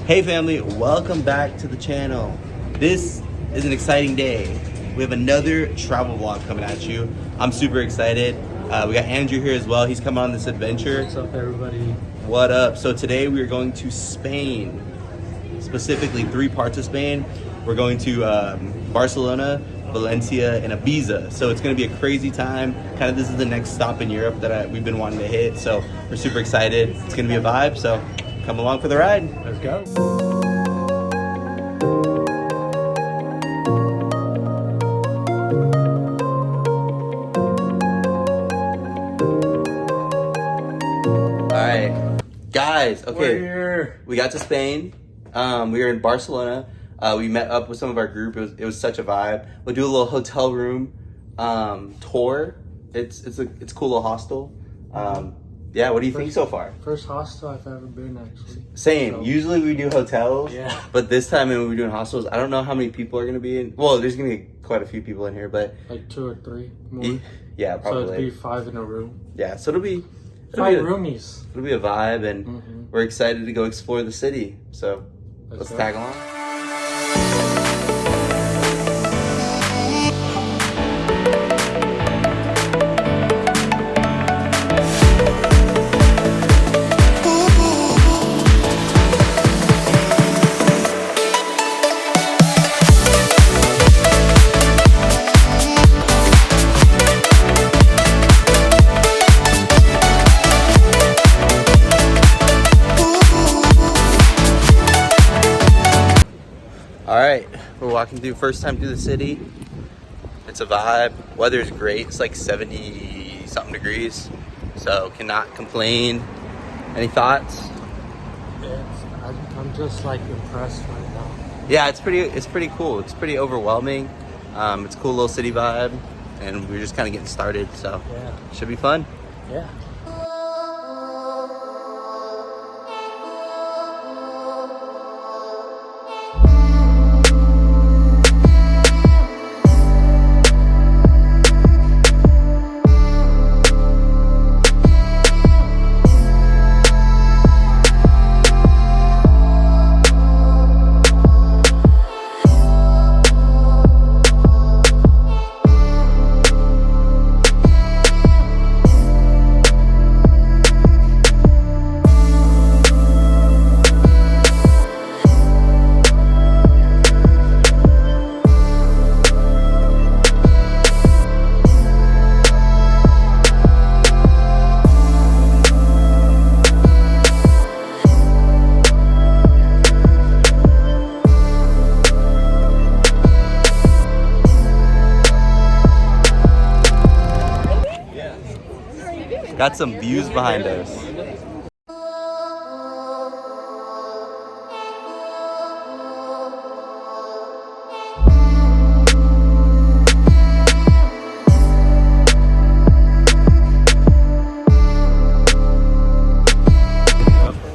Hey family, welcome back to the channel. This is an exciting day. We have another travel vlog coming at you. I'm super excited. We got Andrew here as well. He's coming on this adventure. What's up, everybody? What up? So today we are going to Spain, specifically 3 parts of Spain. We're going to Barcelona, Valencia, and Ibiza. So it's going to be a crazy time. Kind of this is the next stop in Europe that we've been wanting to hit. So we're super excited. It's going to be a vibe. So come along for the ride. Let's go. Alright, guys, okay, We're here. We got to Spain. We were in Barcelona. We met up with some of our group. It was such a vibe. We'll do a little hotel room tour. It's a cool little hostel. Yeah, what do you think so far? First hostel I've ever been, actually. Same. So, Usually we do hotels. Yeah. But this time when we're doing hostels, I don't know how many people are going to be in. Well, there's going to be quite a few people in here, but... like 2 or 3 more. Yeah, probably. So it'd be 5 in a room. Yeah, so it'll be 5 roomies. It'll be a vibe, and we're excited to go explore the city. So let's tag along. All right, we're walking through, first time through the city. It's a vibe. Weather's great. It's like 70 something degrees, so cannot complain. Any thoughts? I'm just like impressed right now. Yeah, it's pretty cool. It's pretty overwhelming. It's a cool little city vibe, and we're just kind of getting started, so Yeah. should be fun. Yeah. Got some views behind us.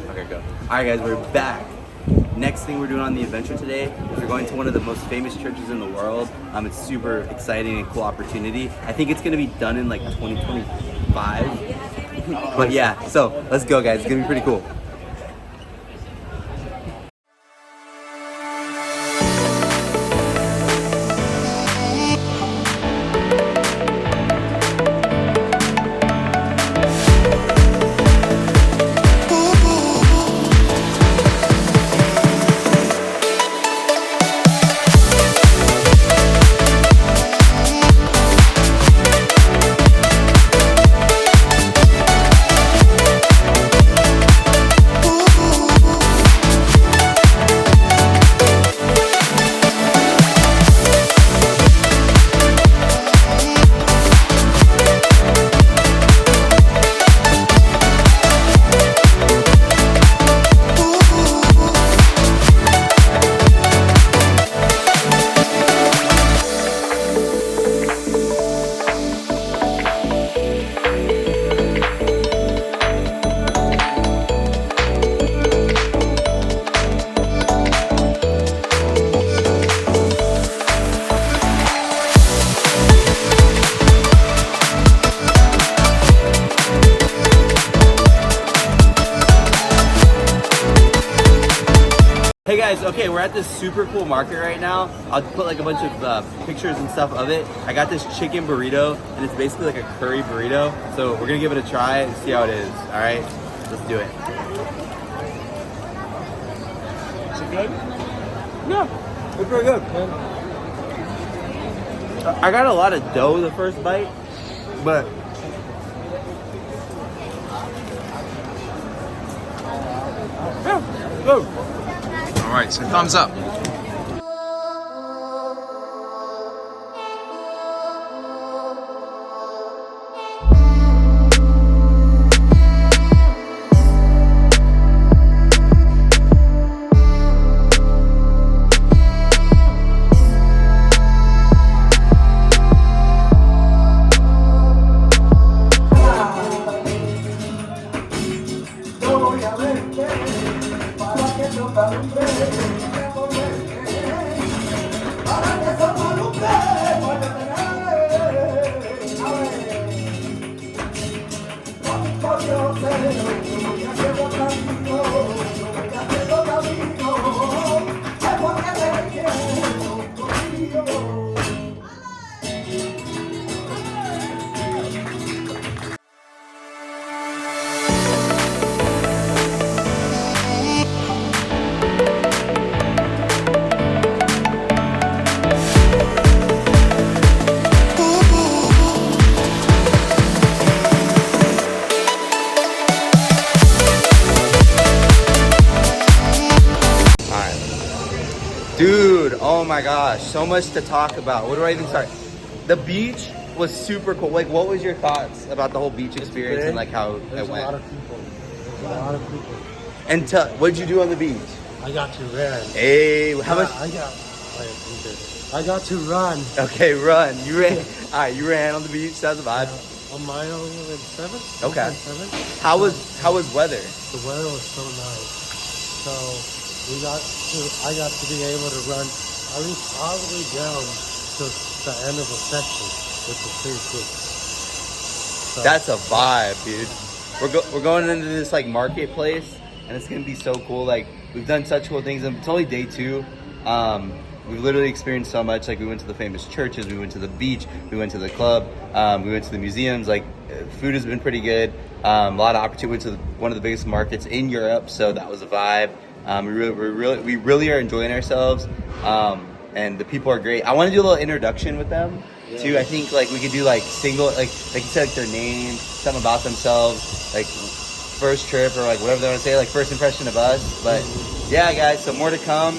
Okay, go. All right, guys, we're back. Next thing we're doing on the adventure today is we're going to one of the most famous churches in the world. It's super exciting and cool opportunity. I think it's gonna be done in like 2025. But yeah, so let's go, guys. It's gonna be pretty cool. guys, okay, we're at this super cool market right now. I'll put like a bunch of pictures and stuff of it. I got this chicken burrito, and it's basically like a curry burrito. So we're gonna give it a try and see how it is. All right, let's do it. Is it good? Yeah, it's pretty good. I got a lot of dough the first bite, but yeah, good. All right, so thumbs up. Dude, oh my gosh, so much to talk about. Where do I even start? The beach was super cool. Like, what was your thoughts about the whole beach experience and like how There's it went? a lot of people. There's a lot of people. And what'd you do on the beach? I got to run. Hey, how much? I got to run. Okay, run. You ran. All right, you ran on the beach. That was a vibe. A mile and 7. Okay. 1.7. How was weather? The weather was so nice. So I got to be able to run at least all the way down to the end of the section, which is pretty cool. So, That's a vibe, dude. We're going into this like marketplace, and it's gonna be so cool. Like, we've done such cool things, and it's only day 2. We've literally experienced so much. Like, we went to the famous churches, we went to the beach, we went to the club, we went to the museums. Like, food has been pretty good. A lot of opportunity. We went to one of the biggest markets in Europe, so that was a vibe. We really are enjoying ourselves, and the people are great. I want to do a little introduction with them too. I think like we could do like single, like they can say like their name, something about themselves, like first trip or like whatever they want to say, like first impression of us. But yeah, guys, so more to come.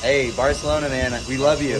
Hey, Barcelona, man, we love you.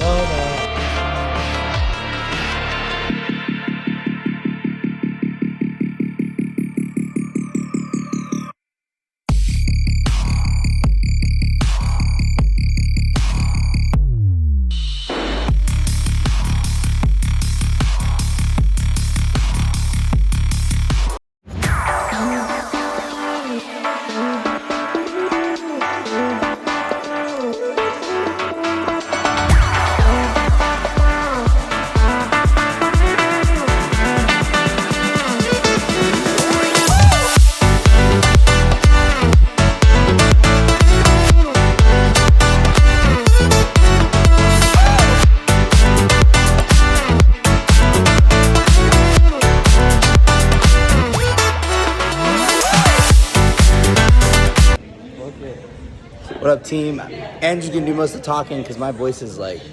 What up, team? Andrew's gonna do most of the talking because my voice is like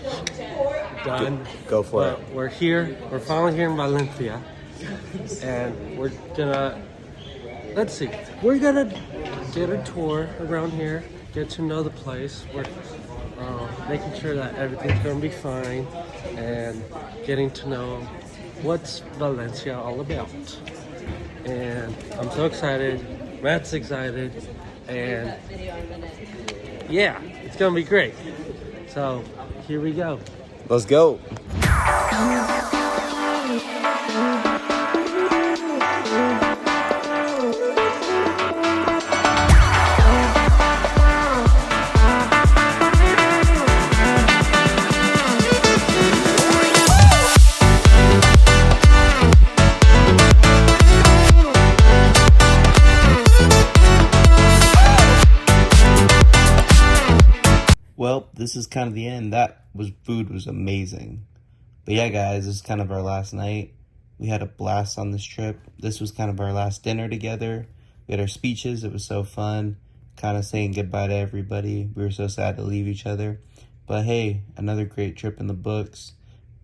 done. Go for it. We're here. We're finally here in Valencia, and we're gonna. Let's see. We're gonna get a tour around here, get to know the place. We're making sure that everything's gonna be fine, and getting to know what's Valencia all about. And I'm so excited. Matt's excited, and yeah, it's gonna be great. So here we go. Let's go. this is kind of the end. Food was amazing. But yeah, guys, this is kind of our last night. We had a blast on this trip. This was kind of our last dinner together. We had our speeches. It was so fun. Kind of saying goodbye to everybody. We were so sad to leave each other. But hey, another great trip in the books.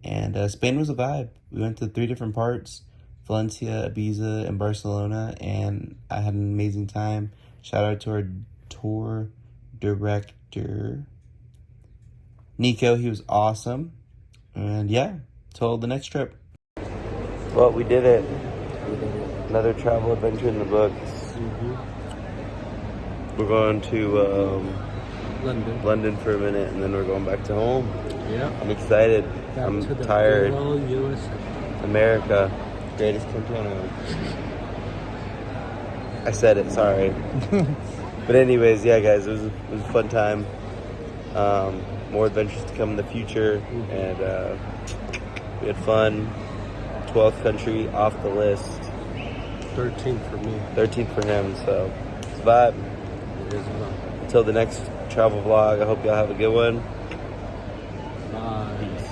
And Spain was a vibe. We went to 3 different parts. Valencia, Ibiza, and Barcelona. And I had an amazing time. Shout out to our tour director, Nico. He was awesome. And yeah, till the next trip. Well, we did it. Another travel adventure in the books. We're going to London for a minute, and then we're going back to home. Yeah. I'm excited. I'm tired. USA. America, greatest country on earth. I said it, sorry. But anyways, yeah, guys, it was a fun time. More adventures to come in the future, and we had fun. 12th country off the list. 13th for me. 13th for him, so it's a vibe. It is a vibe. Until the next travel vlog, I hope y'all have a good one. Bye. Peace.